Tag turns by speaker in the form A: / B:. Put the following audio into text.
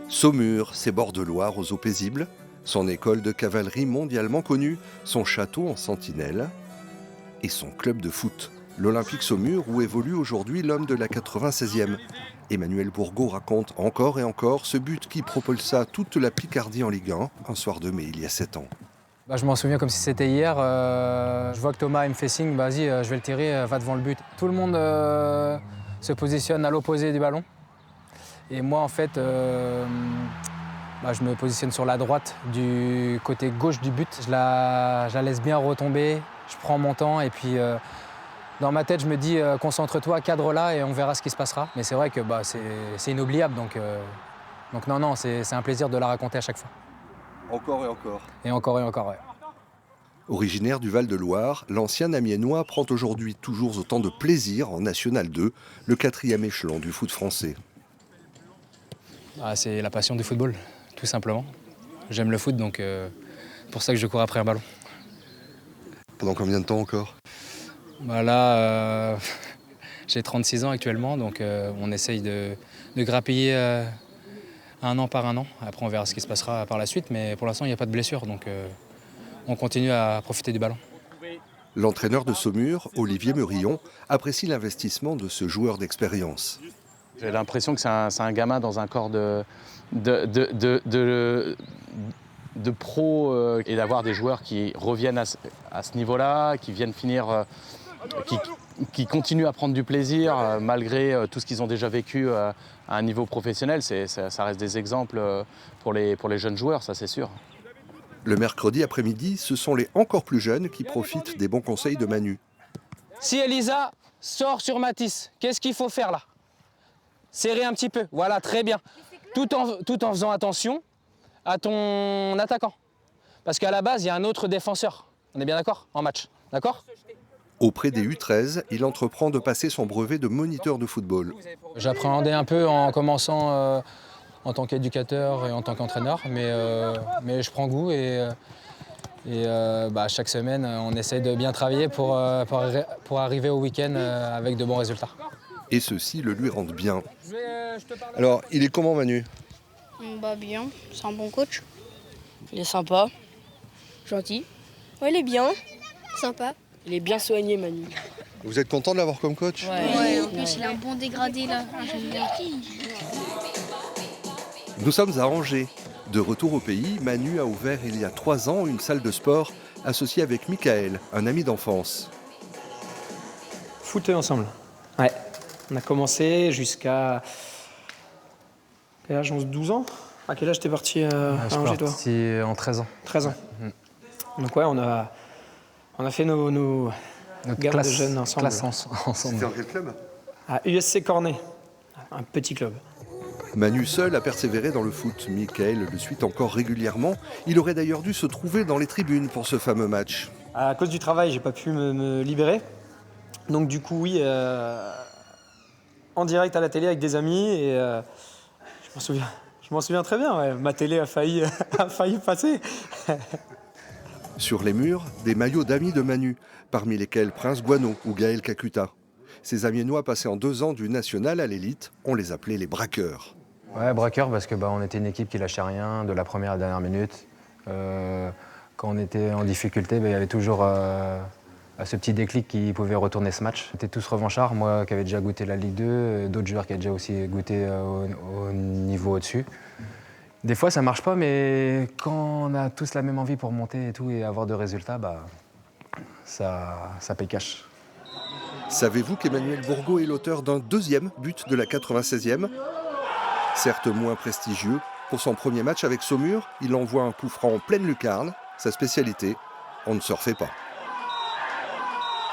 A: Saumur, ses bords de Loire aux eaux paisibles, son école de cavalerie mondialement connue, son château en sentinelle et son club de foot, l'Olympique Saumur où évolue aujourd'hui l'homme de la 96e. Emmanuel Bourgault raconte encore et encore ce but qui propulsa toute la Picardie en Ligue 1 un soir de mai il y a 7 ans.
B: Je m'en souviens comme si c'était hier. Je vois que Thomas il me fait signe, vas-y, je vais le tirer, va devant le but. Tout le monde se positionne à l'opposé du ballon. Et moi, en fait, je me positionne sur la droite du côté gauche du but. Je la laisse bien retomber, je prends mon temps et puis dans ma tête, je me dis concentre-toi, cadre là et on verra ce qui se passera. Mais c'est vrai que c'est inoubliable, donc non, c'est un plaisir de la raconter à chaque fois.
A: Encore et encore.
B: Et encore et encore, ouais.
A: Originaire du Val-de-Loire, l'ancien Amiénois prend aujourd'hui toujours autant de plaisir en National 2, le 4e échelon du foot français.
B: C'est la passion du football, tout simplement. J'aime le foot, donc c'est pour ça que je cours après un ballon.
A: Pendant combien de temps encore ?
B: J'ai 36 ans actuellement, donc on essaye de grappiller un an par un an. Après, on verra ce qui se passera par la suite, mais pour l'instant, il n'y a pas de blessure, donc on continue à profiter du ballon.
A: L'entraîneur de Saumur, Olivier Meurillon, apprécie l'investissement de ce joueur d'expérience.
C: J'ai l'impression que c'est un gamin dans un corps de pro et d'avoir des joueurs qui reviennent à ce niveau-là, qui viennent finir, qui continuent à prendre du plaisir malgré tout ce qu'ils ont déjà vécu à un niveau professionnel. Ça reste des exemples pour les jeunes joueurs, ça c'est sûr.
A: Le mercredi après-midi, ce sont les encore plus jeunes qui profitent des bons conseils de Manu.
B: Si Elisa sort sur Matisse, qu'est-ce qu'il faut faire là ? Serrer un petit peu, voilà, très bien. Tout en faisant attention à ton attaquant. Parce qu'à la base, il y a un autre défenseur. On est bien d'accord ? En match, d'accord ?
A: Auprès des U13, il entreprend de passer son brevet de moniteur de football.
B: J'appréhendais un peu en commençant en tant qu'éducateur et en tant qu'entraîneur, mais je prends goût et chaque semaine, on essaie de bien travailler pour arriver au week-end avec de bons résultats.
A: Et ceux-ci le lui rendent bien. Alors, il est comment Manu ?
D: Bien, c'est un bon coach.
E: Il est sympa.
D: Gentil. Ouais, il est bien. Sympa.
E: Il est bien soigné, Manu.
A: Vous êtes content de l'avoir comme coach ?
D: Ouais, en plus, il a un bon dégradé là. J'aime bien.
A: Nous sommes à Angers. De retour au pays, Manu a ouvert il y a 3 ans une salle de sport associée avec Michael, un ami d'enfance.
F: Foot ensemble. Ouais. On a commencé jusqu'à... Quel âge, 12 ans ? À quel âge t'es parti à Angers, toi ?
B: Je suis parti en 13 ans.
F: 13 ans. Donc ouais, on a fait nos gammes de jeunes ensemble.
B: Classe ensemble.
A: C'était dans quel club ?
F: À USC Cornet, un petit club.
A: Manu seul a persévéré dans le foot. Michael le suit encore régulièrement. Il aurait d'ailleurs dû se trouver dans les tribunes pour ce fameux match.
F: À cause du travail, j'ai pas pu me libérer. Donc du coup, oui, en direct à la télé avec des amis. Et je m'en souviens très bien. Ouais. Ma télé a failli passer.
A: Sur les murs, des maillots d'amis de Manu, parmi lesquels Prince Guano ou Gaël Kakuta. Ces Amiénois passés en 2 ans du national à l'élite, on les appelait les braqueurs.
B: Ouais, braqueur parce que on était une équipe qui lâchait rien de la première à la dernière minute. Quand on était en difficulté, il y avait toujours ce petit déclic qui pouvait retourner ce match. On était tous revanchards, moi qui avais déjà goûté la Ligue 2, d'autres joueurs qui avaient déjà aussi goûté au niveau au-dessus. Des fois ça marche pas, mais quand on a tous la même envie pour monter et tout et avoir de résultats, ça paye cash.
A: Savez-vous qu'Emmanuel Bourgault est l'auteur d'un 2e but de la 96e ? Certes moins prestigieux, pour son premier match avec Saumur, il envoie un coup franc en pleine lucarne, sa spécialité, on ne se refait pas.